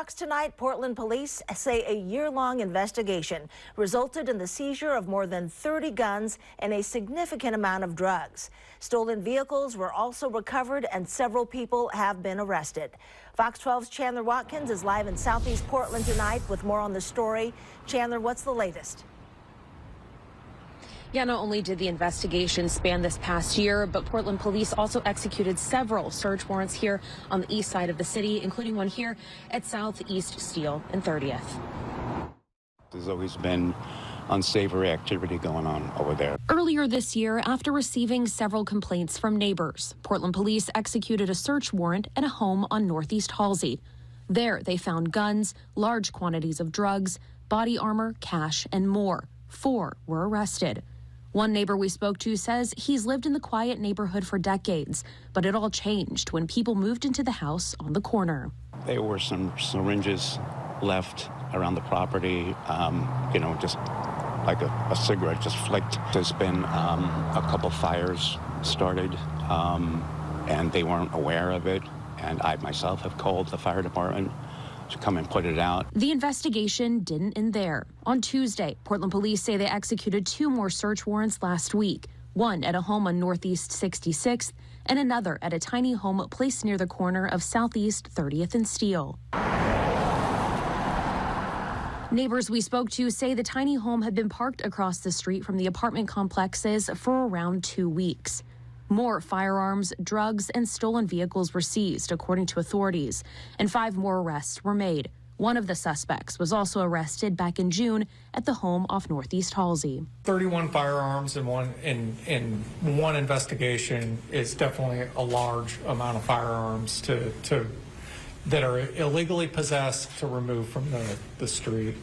Tonight, Portland police say a year-long investigation resulted in the seizure of more than 30 guns and a significant amount of drugs. Stolen vehicles were also recovered and several people have been arrested. Fox 12's Chandler Watkins is live in Southeast Portland tonight with more on the story. Chandler, what's the latest? Yeah, not only did the investigation span this past year, but Portland police also executed several search warrants here on the east side of the city, including one here at Southeast Steel and 30th. There's always been unsavory activity going on over there. Earlier this year, after receiving several complaints from neighbors, Portland police executed a search warrant at a home on Northeast Halsey. There, they found guns, large quantities of drugs, body armor, cash, and more. 4 were arrested. One neighbor we spoke to says he's lived in the quiet neighborhood for decades, but it all changed when people moved into the house on the corner. There were some syringes left around the property, just like a cigarette just flicked. There's been a couple fires started, and they weren't aware of it. And I myself have called the fire department to come and put it out. The investigation didn't end there. On Tuesday, Portland police say they executed 2 more search warrants last week, one at a home on Northeast 66th and another at a tiny home placed near the corner of Southeast 30th and Steel. Neighbors we spoke to say the tiny home had been parked across the street from the apartment complexes for around 2 weeks. More firearms, drugs, and stolen vehicles were seized, according to authorities, and 5 more arrests were made. One of the suspects was also arrested back in June at the home off Northeast Halsey. 31 firearms in one investigation is definitely a large amount of firearms that are illegally possessed to remove from the street,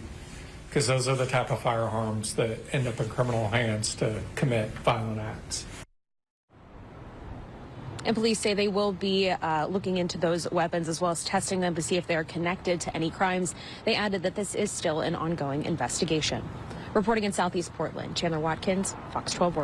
because those are the type of firearms that end up in criminal hands to commit violent acts. And police say they will be looking into those weapons as well as testing them to see if they are connected to any crimes. They added that this is still an ongoing investigation. Reporting in Southeast Portland, Chandler Watkins, Fox 12 Board.